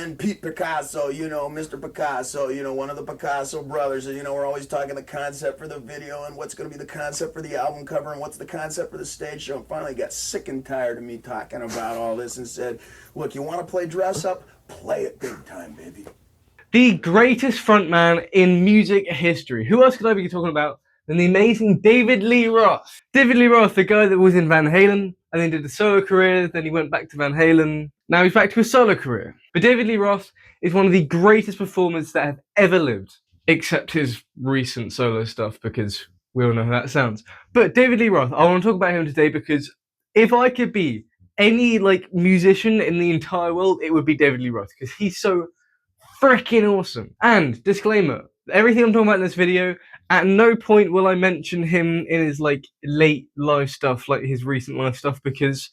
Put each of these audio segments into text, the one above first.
friend Pete Picasso, you know, Mr. Picasso, you know, one of the Picasso brothers. And, you know, we're always talking the concept for the video and what's going to be the concept for the album cover and what's the concept for the stage show. And finally got sick and tired of me talking about all this and said, look, you want to play dress up? Play it big time, baby. The greatest frontman in music history. Who else could I be talking about than the amazing David Lee Roths? David Lee Roth, the guy that was in Van Halen, and then did a solo career, then he went back to Van Halen. Now he's back to a solo career. But David Lee Roth is one of the greatest performers that have ever lived, except his recent solo stuff, because we all know how that sounds. But David Lee Roth, I want to talk about him today because if I could be any musician in the entire world, it would be David Lee Roth, because he's so freaking awesome. And disclaimer, everything I'm talking about in this video, at no point will I mention him in his late live stuff, like his recent live stuff, because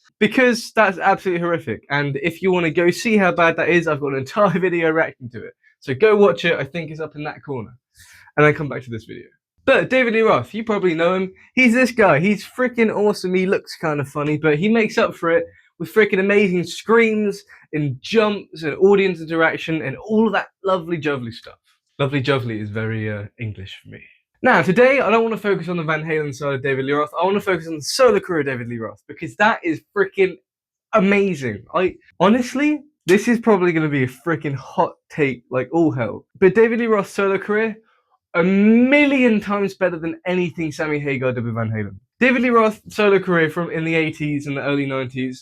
that's absolutely horrific. And if you want to go see how bad that is, I've got an entire video reacting to it. So go watch it. I think it's up in that corner. And then come back to this video. But David Lee Roth, you probably know him. He's this guy. He's freaking awesome. He looks kind of funny, but he makes up for it with freaking amazing screams and jumps and audience interaction and all of that lovely jubbly stuff. Lovely jubbly is very English for me. Now, today, I don't want to focus on the Van Halen side of David Lee Roth. I want to focus on the solo career of David Lee Roth, because that is freaking amazing. Honestly, this is probably going to be a freaking hot take, like all hell. But David Lee Roth's solo career, a million times better than anything Sammy Hagar did with Van Halen. David Lee Roth's solo career from in the 80s and the early 90s,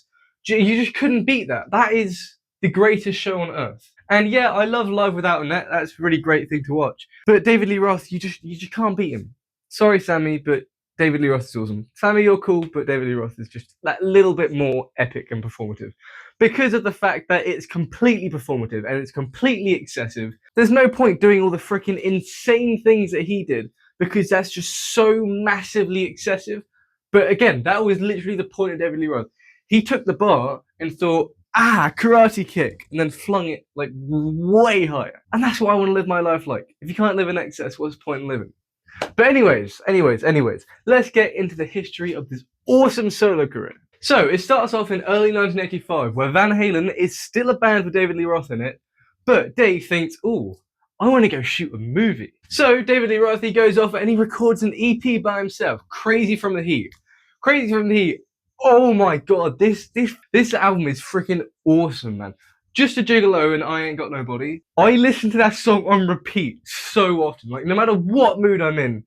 you just couldn't beat that. That is the greatest show on earth. And yeah, I love Live Without a Net. That's a really great thing to watch. But David Lee Roth, you just can't beat him. Sorry, Sammy, but David Lee Roth is awesome. Sammy, you're cool, but David Lee Roth is just that little bit more epic and performative. Because of the fact that it's completely performative and it's completely excessive, there's no point doing all the freaking insane things that he did, because that's just so massively excessive. But again, that was literally the point of David Lee Roth. He took the bar and thought, karate kick, and then flung it way higher. And that's what I want to live my life like. If you can't live in excess, what's the point in living? But anyways, let's get into the history of this awesome solo career. So it starts off in early 1985, where Van Halen is still a band with David Lee Roth in it, but Dave thinks, ooh, I want to go shoot a movie. So David Lee Roth, he goes off and he records an EP by himself, Crazy from the Heat. Crazy from the Heat. Oh my god, this album is freaking awesome, man. Just a Gigolo and I Ain't Got Nobody. I listen to that song on repeat so often, no matter what mood I'm in.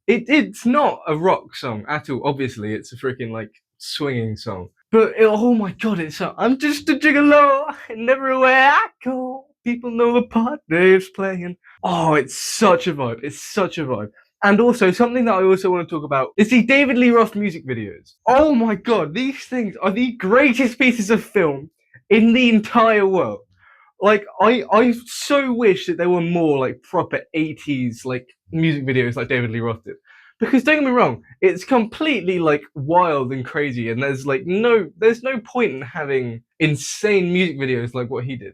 It's not a rock song at all. Obviously, it's a freaking swinging song. But oh my god, I'm just a Gigolo and everywhere I go, people know the part Dave's playing. Oh, it's such a vibe. It's such a vibe. And also, something that I also want to talk about is the David Lee Roth music videos. Oh my god, these things are the greatest pieces of film in the entire world. I so wish that there were more proper 80s music videos like David Lee Roth did. Because don't get me wrong, it's completely wild and crazy, and there's no point in having insane music videos like what he did.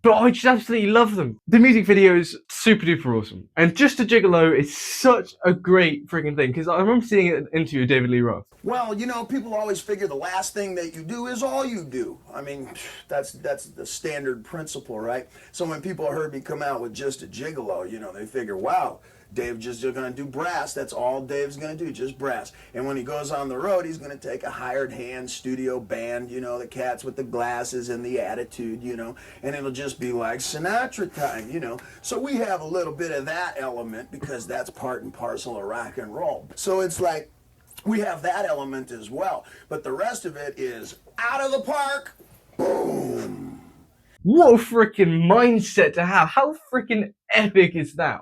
But I just absolutely love them. The music videos, super duper awesome. And Just a Gigolo is such a great freaking thing, because I remember seeing an interview with David Lee Roth. Well, you know, people always figure the last thing that you do is all you do. I mean, that's the standard principle, right? So when people heard me come out with Just a Gigolo, you know, they figure, wow, Dave just gonna do brass. That's all Dave's gonna do, just brass. And when he goes on the road, he's gonna take a hired hand studio band, you know, the cats with the glasses and the attitude, you know, and it'll just be like Sinatra time, you know. So we have a little bit of that element because that's part and parcel of rock and roll. So it's like we have that element as well, but the rest of it is out of the park, boom. What a freaking mindset to have. How freaking epic is that?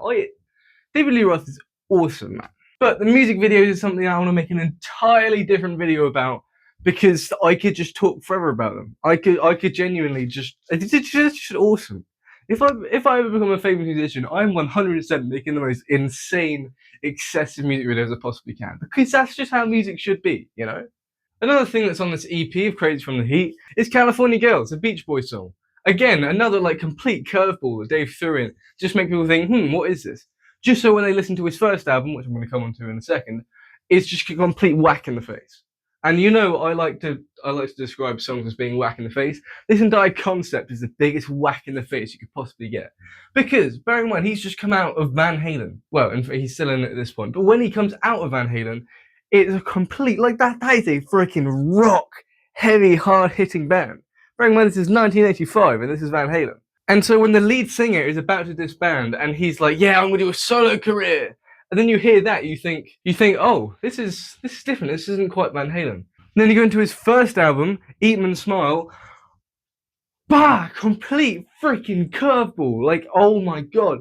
David Lee Roth is awesome, man. But the music videos is something I want to make an entirely different video about, because I could just talk forever about them. I could genuinely it's just awesome. If I ever become a famous musician, I'm 100% making the most insane, excessive music videos I possibly can, because that's just how music should be, you know? Another thing that's on this EP of Crazy from the Heat is California Girls, a Beach Boys song. Again, another complete curveball that Dave threw in, just make people think, what is this? Just so when they listen to his first album, which I'm going to come on to in a second, it's just a complete whack in the face. And you know, I like to describe songs as being whack in the face. This entire concept is the biggest whack in the face you could possibly get. Because, bear in mind, he's just come out of Van Halen. Well, in fact, he's still in it at this point. But when he comes out of Van Halen, it's a complete, like, that is a freaking rock, heavy, hard-hitting band. Bearing in mind, this is 1985, and this is Van Halen. And so when the lead singer is about to disband, and he's like, yeah, I'm going to do a solo career. And then you hear that, you think, oh, this is different. This isn't quite Van Halen. And then you go into his first album, Eat 'em and Smile. Bah! Complete freaking curveball. Like, oh my god.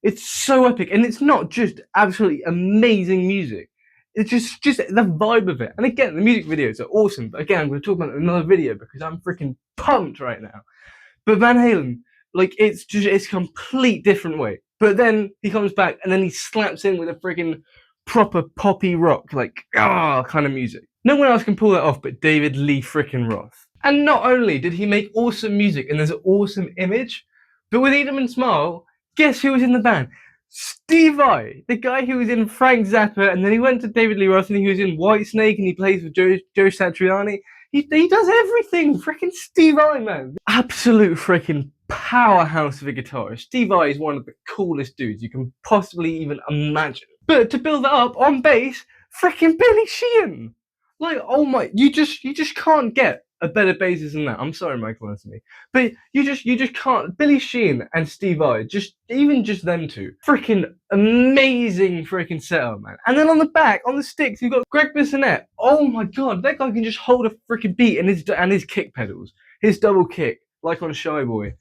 It's so epic. And it's not just absolutely amazing music. It's just the vibe of it. And again, the music videos are awesome. But again, I'm going to talk about it in another video because I'm freaking pumped right now. But Van Halen, like, it's a complete different way. But then he comes back and then he slaps in with a friggin' proper poppy rock, like, kind of music. No one else can pull that off but David Lee frickin' Roth. And not only did he make awesome music and there's an awesome image, but with Eat 'em and Smile, guess who was in the band? Steve Vai, the guy who was in Frank Zappa, and then he went to David Lee Roth and he was in Whitesnake and he plays with Joe Satriani. He does everything. Freaking Steve Vai, man. Absolute freaking powerhouse of a guitarist. Steve Vai is one of the coolest dudes you can possibly even imagine. But to build that up, on bass, freaking Billy Sheehan. Like, oh my, you just can't get a better bassist than that. I'm sorry, Michael Anthony, but you just can't. Billy Sheehan and Steve Vai, even just them two, freaking amazing freaking setup, man. And then on the back, on the sticks, you've got Greg Bissonette. Oh my god, that guy can just hold a freaking beat and his kick pedals, his double kick, like on Shy Boy.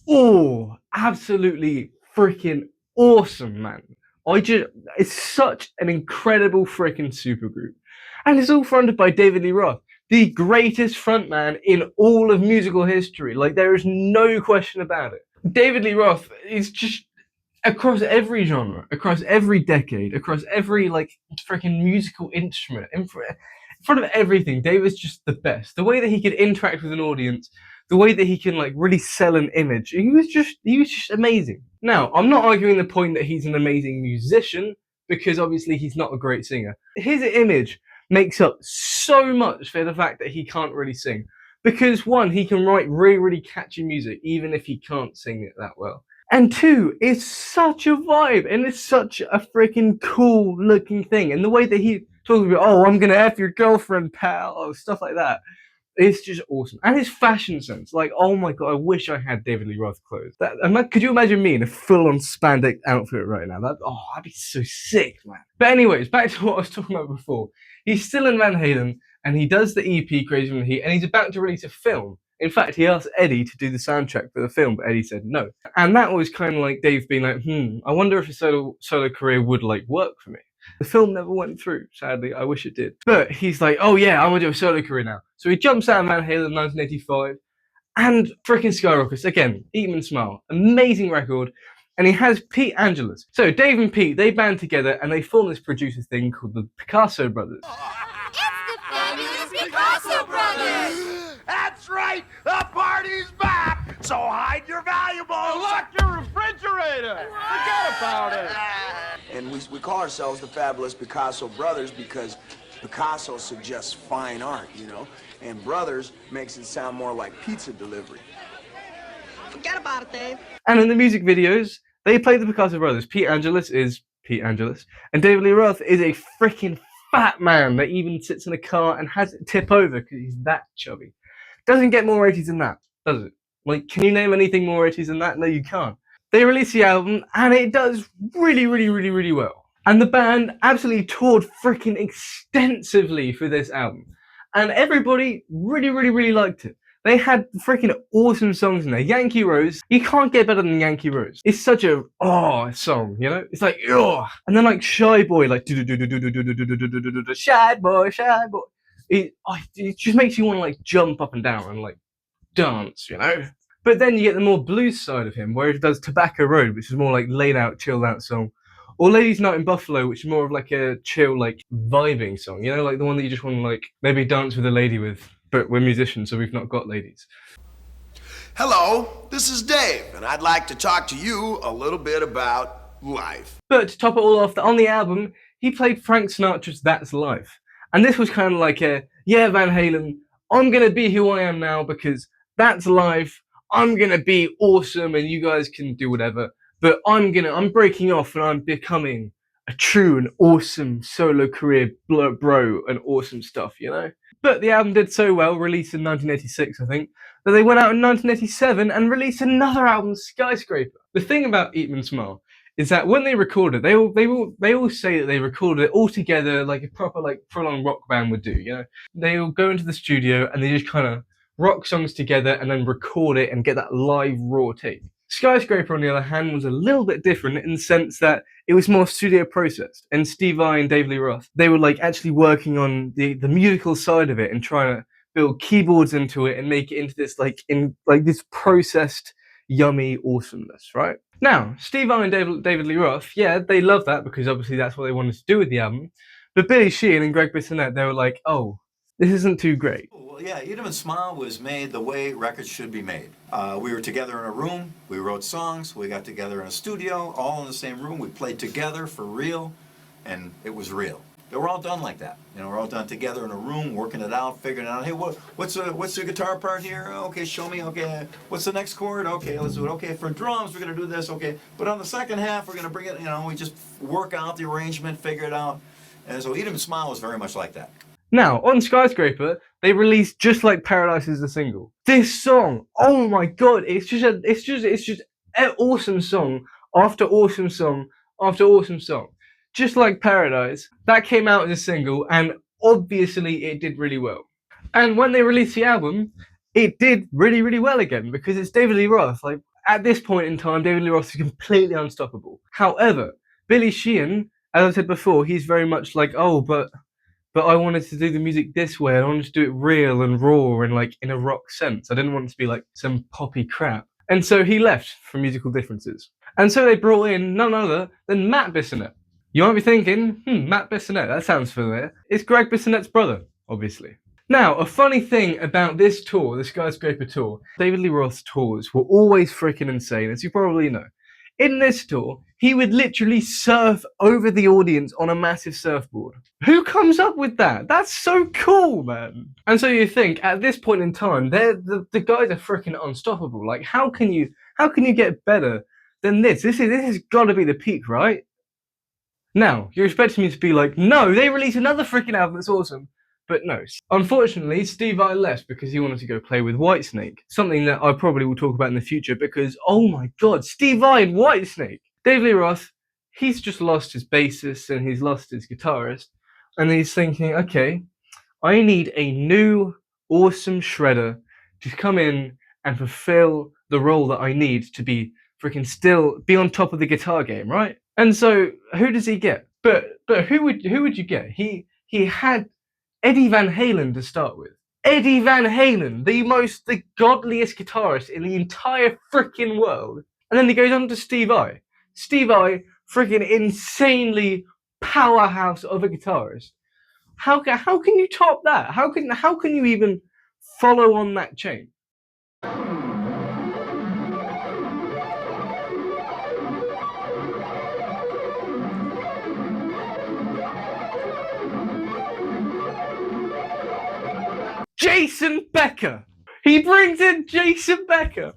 Oh, absolutely freaking awesome, man. It's such an incredible freaking supergroup. And it's all fronted by David Lee Roth, the greatest frontman in all of musical history. Like, there is no question about it. David Lee Roth is just, across every genre, across every decade, across every, like, freaking musical instrument, in front of everything, David's just the best. The way that he could interact with an audience, the way that he can, like, really sell an image, he was just amazing. Now, I'm not arguing the point that he's an amazing musician, because obviously he's not a great singer. His image makes up so much for the fact that he can't really sing. Because one, he can write really, really catchy music, even if he can't sing it that well. And two, it's such a vibe, and it's such a freaking cool looking thing. And the way that he talks about, oh, I'm gonna F your girlfriend, pal, or stuff like that. It's just awesome. And his fashion sense, like, oh my god, I wish I had David Lee Roth clothes. Could you imagine me in a full-on spandex outfit right now? That'd be so sick, man. But anyways, back to what I was talking about before. He's still in Van Halen, and he does the EP Crazy from the Heat, and he's about to release a film. In fact, he asked Eddie to do the soundtrack for the film, but Eddie said no. And that was kind of like Dave being like, I wonder if a solo career would, like, work for me. The film never went through, sadly. I wish it did. But he's like, oh yeah, I'm gonna do a solo career now. So he jumps out of Van Halen in 1985 and freaking skyrockets. Again, Eat 'em and Smile. Amazing record. And he has Pete Angelus. So Dave and Pete, they band together and they form this producer thing called the Picasso Brothers. It's the fabulous Picasso Brothers! That's right! The party's back! So hide your valuables! Lock your refrigerator! Forget about it! And we call ourselves the Fabulous Picasso Brothers because Picasso suggests fine art, you know? And Brothers makes it sound more like pizza delivery. Forget about it, Dave. And in the music videos, they play the Picasso Brothers. Pete Angelus is Pete Angelus. And David Lee Roth is a freaking fat man that even sits in a car and has it tip over because he's that chubby. Doesn't get more 80s than that, does it? Like, can you name anything more 80s than that? No, you can't. They release the album, and it does really, really, really, really well. And the band absolutely toured freaking extensively for this album. And everybody really, really, really liked it. They had freaking awesome songs in there. Yankee Rose, you can't get better than Yankee Rose. It's such a song, you know? It's like and then like Shy Boy, like Shy Boy, Shy Boy. It just makes you want to like jump up and down and like dance, you know? But then you get the more blues side of him, where he does Tobacco Road, which is more like laid out, chilled out song. Or Ladies Night in Buffalo, which is more of like a chill, like vibing song, you know, like the one that you just want to like maybe dance with a lady with. But we're musicians, so we've not got ladies. Hello, this is Dave, and I'd like to talk to you a little bit about life. But to top it all off, on the album, he played Frank Sinatra's That's Life. And this was kind of like a, yeah, Van Halen, I'm going to be who I am now because that's life. I'm going to be awesome and you guys can do whatever. But I'm breaking off and I'm becoming a true and awesome solo career bro and awesome stuff, you know? But the album did so well, released in 1986, I think, that they went out in 1987 and released another album, Skyscraper. The thing about Eat 'Em and Smile is that when they recorded, they all say that they recorded it all together like a proper like full-on rock band would do, you know? They all go into the studio and they just kind of rock songs together and then record it and get that live raw take. Skyscraper, on the other hand, was a little bit different in the sense that it was more studio processed. And Steve Vai and David Lee Roth, they were like actually working on the musical side of it and trying to build keyboards into it and make it into this this processed, yummy awesomeness, right? Now, Steve Vai and David Lee Roth, yeah, they love that because obviously that's what they wanted to do with the album. But Billy Sheehan and Greg Bissonette, they were like, oh, this isn't too great. Well, yeah, Eat 'Em and Smile was made the way records should be made. We were together in a room, we wrote songs, we got together in a studio, all in the same room, we played together for real, and it was real. They were all done like that. You know, we're all done together in a room, working it out, figuring it out. Hey, what's the guitar part here? Okay, show me. Okay, what's the next chord? Okay, let's do it. Okay, for drums, we're gonna do this. Okay, but on the second half, we're gonna bring it. You know, we just work out the arrangement, figure it out. And so Eat 'Em and Smile was very much like that. Now, on Skyscraper, they released Just Like Paradise as a single. This song, oh my god, it's just an awesome song after awesome song after awesome song. Just Like Paradise, that came out as a single, and obviously it did really well. And when they released the album, it did really, really well again, because it's David Lee Roth. Like, at this point in time, David Lee Roth is completely unstoppable. However, Billy Sheehan, as I said before, he's very much like, oh, but I wanted to do the music this way. I wanted to do it real and raw and like in a rock sense. I didn't want it to be like some poppy crap. And so he left for musical differences. And so they brought in none other than Matt Bissonette. You might be thinking, Matt Bissonette, that sounds familiar. It's Greg Bissonette's brother, obviously. Now, a funny thing about this tour, the Skyscraper tour, David Lee Roth's tours were always freaking insane, as you probably know. In this tour, he would literally surf over the audience on a massive surfboard. Who comes up with that? That's so cool, man. And so you think, at this point in time, the guys are freaking unstoppable. Like, how can you get better than this? This has got to be the peak, right? Now, you're expecting me to be like, no, they released another freaking album that's awesome. But no. Unfortunately, Steve Vai left because he wanted to go play with Whitesnake. Something that I probably will talk about in the future because, oh my god, Steve Vai and Whitesnake! David Lee Roth, he's just lost his bassist and he's lost his guitarist. And he's thinking, okay, I need a new, awesome shredder to come in and fulfill the role that I need to be freaking still be on top of the guitar game, right? And so, who does he get? But who would you get? He had Eddie Van Halen to start with. Eddie Van Halen, the godliest guitarist in the entire freaking world. And then he goes on to Steve Vai. Steve Vai, freaking insanely powerhouse of a guitarist. How can you top that? How can you even follow on that chain? Jason Becker. He brings in Jason Becker.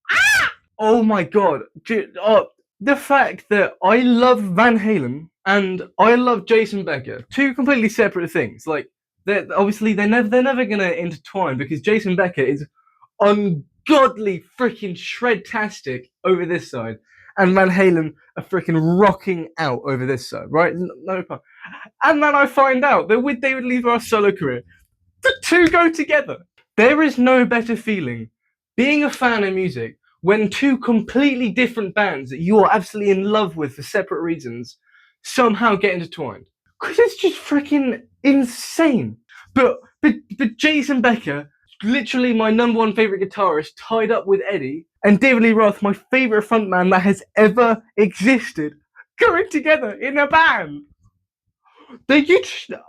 Ah! Oh my god. The fact that I love Van Halen and I love Jason Becker, two completely separate things. Like, obviously they're never gonna intertwine because Jason Becker is ungodly freaking shred-tastic over this side, and Van Halen are freaking rocking out over this side, right? No problem. And then I find out that with David Lee Roth's solo career, the two go together. There is no better feeling being a fan of music when two completely different bands that you are absolutely in love with for separate reasons somehow get intertwined. Because it's just freaking insane. But Jason Becker, literally my #1 favorite guitarist, tied up with Eddie, and David Lee Roth, my favorite frontman that has ever existed, going together in a band.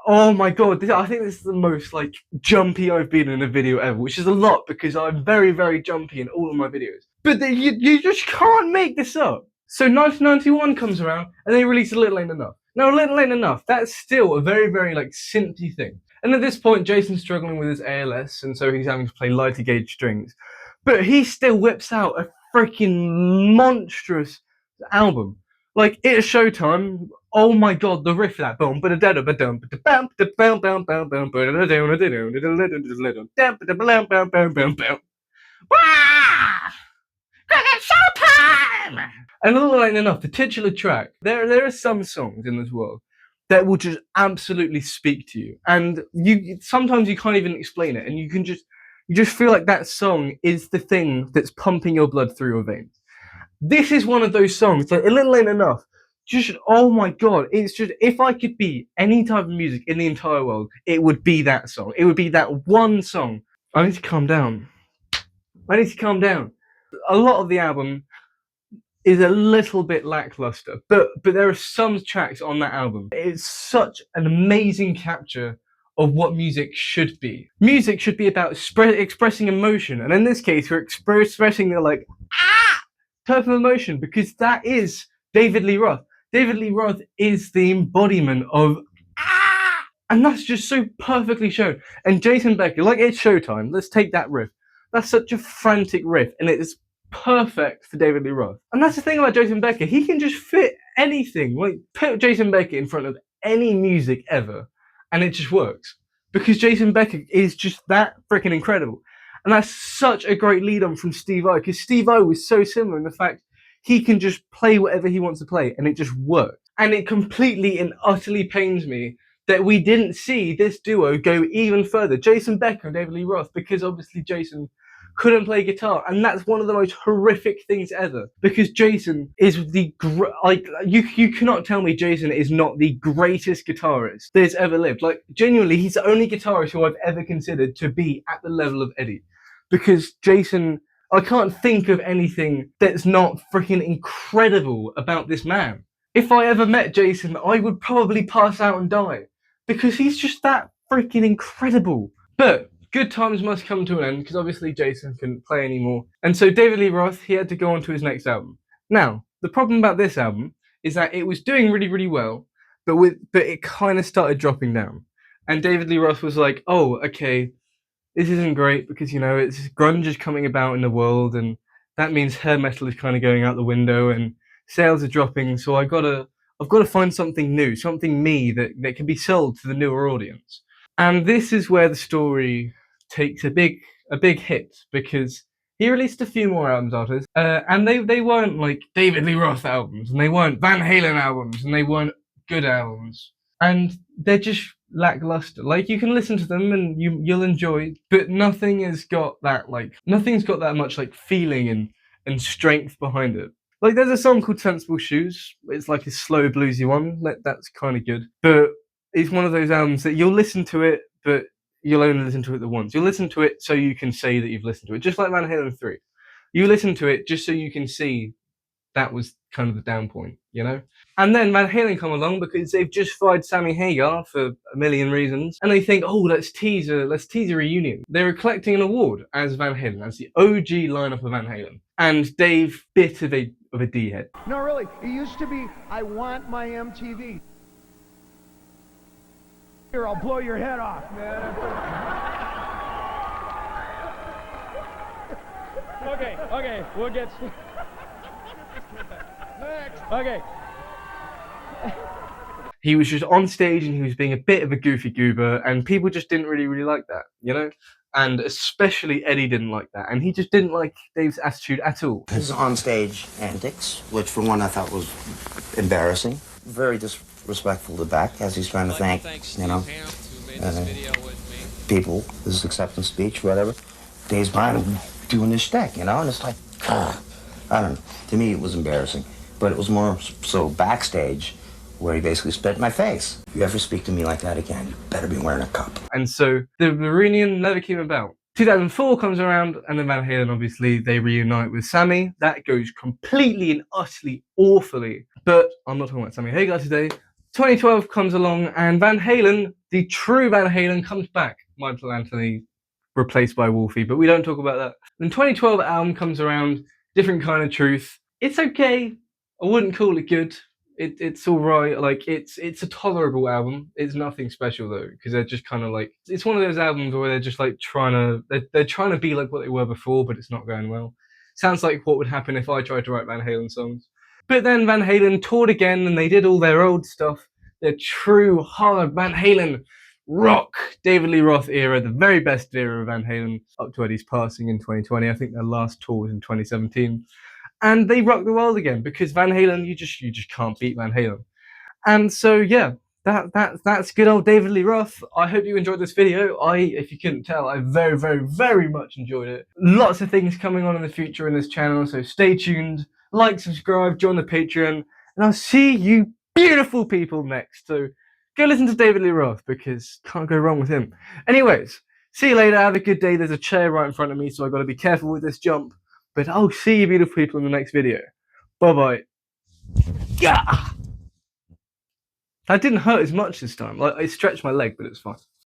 Oh my god, I think this is the most like jumpy I've been in a video ever, which is a lot because I'm very, very jumpy in all of my videos. But you just can't make this up. So 1991 comes around and they release A Little Ain't Enough. Now, Little Ain't Enough, that's still a very, very like synthy thing. And at this point, Jason's struggling with his ALS, and so he's having to play lighter gauge strings. But he still whips out a freaking monstrous album. Like, it's Showtime. Oh my god, the riff of that. Boom, but it's Showtime! And a little ain't enough. The titular track. There are some songs in this world that will just absolutely speak to you, and sometimes you can't even explain it, and you just feel like that song is the thing that's pumping your blood through your veins. This is one of those songs. Like, a little ain't enough. Just, oh my god, it's just, if I could be any type of music in the entire world, it would be that song. It would be that one song. I need to calm down. A lot of the album is a little bit lackluster, but there are some tracks on that album. It's such an amazing capture of what music should be. Music should be about expressing emotion, and in this case, we're expressing the like, type of emotion, because that is David Lee Roth. David Lee Roth is the embodiment of and that's just so perfectly shown. And Jason Becker, like, it's Showtime. Let's take that riff. That's such a frantic riff, and it is perfect for David Lee Roth. And that's the thing about Jason Becker. He can just fit anything. Like, put Jason Becker in front of any music ever, and it just works. Because Jason Becker is just that freaking incredible. And that's such a great lead on from Steve Vai, because Steve Vai was so similar in the fact he can just play whatever he wants to play, and it just works. And it completely and utterly pains me that we didn't see this duo go even further, Jason Becker and David Lee Roth, because obviously Jason couldn't play guitar, and that's one of the most horrific things ever, because Jason is you cannot tell me Jason is not the greatest guitarist there's ever lived. Like, genuinely, he's the only guitarist who I've ever considered to be at the level of Eddie, because Jason, I can't think of anything that's not freaking incredible about this man. If I ever met Jason, I would probably pass out and die, because he's just that freaking incredible. But good times must come to an end, because obviously Jason couldn't play anymore. And so David Lee Roth, he had to go on to his next album. Now, the problem about this album is that it was doing really, really well, but it kind of started dropping down. And David Lee Roth was like, oh, okay, this isn't great, because, you know, it's grunge is coming about in the world, and that means hair metal is kind of going out the window, and sales are dropping, so I've got to find something new, something me that can be sold to the newer audience. And this is where the story takes a big hit, because he released a few more albums after this, and they weren't like David Lee Roth albums, and they weren't Van Halen albums, and they weren't good albums, and they're just lackluster. Like, you can listen to them and you'll enjoy, but nothing's got that much like feeling and strength behind it. Like, there's a song called Sensible Shoes. It's like a slow bluesy one. That's kind of good. But it's one of those albums that you'll listen to it, but you'll only listen to it the once. You'll listen to it so you can say that you've listened to it. Just like Van Halen 3. You listen to it just so you can see that was kind of the down point, you know? And then Van Halen come along because they've just fired Sammy Hagar for a million reasons. And they think, oh, let's tease a reunion. They were collecting an award as Van Halen, as the OG lineup of Van Halen. And Dave, bit of a D-head. No, really, it used to be, I want my MTV. Here, I'll blow your head off, man. Okay, we'll get... Next. Okay. He was just on stage and he was being a bit of a goofy goober, and people just didn't really like that, you know? And especially Eddie didn't like that, and he just didn't like Dave's attitude at all. His onstage antics, which for one I thought was embarrassing, very disrespectful to Beck as he's trying to thank, you know, people, his acceptance speech, whatever. Dave's behind him doing his shtick, you know, and it's like, I don't know. To me, it was embarrassing, but it was more so backstage, where he basically spit in my face. If you ever speak to me like that again, you better be wearing a cup. And so the reunion never came about. 2004 comes around, and then Van Halen, obviously, they reunite with Sammy. That goes completely and utterly awfully. But I'm not talking about Sammy Hagar today. 2012 comes along, and Van Halen, the true Van Halen, comes back. Michael Anthony replaced by Wolfie, but we don't talk about that. Then 2012 album comes around, Different Kind of Truth. It's okay. I wouldn't call it good. It's all right. Like it's a tolerable album. It's nothing special though, because they're just kind of like, it's one of those albums where they're just like they're trying to be like what they were before, but it's not going well. Sounds like what would happen if I tried to write Van Halen songs. But then Van Halen toured again, and they did all their old stuff, their true hard Van Halen rock David Lee Roth era, the very best era of Van Halen up to Eddie's passing in 2020. I think their last tour was in 2017. And they rocked the world again, because Van Halen, you just can't beat Van Halen. And so yeah, that's good old David Lee Roth. I hope you enjoyed this video. If you couldn't tell, I very much enjoyed it. Lots of things coming on in the future in this channel, so stay tuned, like, subscribe, join the Patreon, and I'll see you beautiful people next. So go listen to David Lee Roth, because can't go wrong with him. Anyways, see you later, have a good day. There's a chair right in front of me, so I've got to be careful with this jump. But I'll see you beautiful people in the next video. Bye-bye. Yeah! That didn't hurt as much this time. Like, I stretched my leg, but it's fine.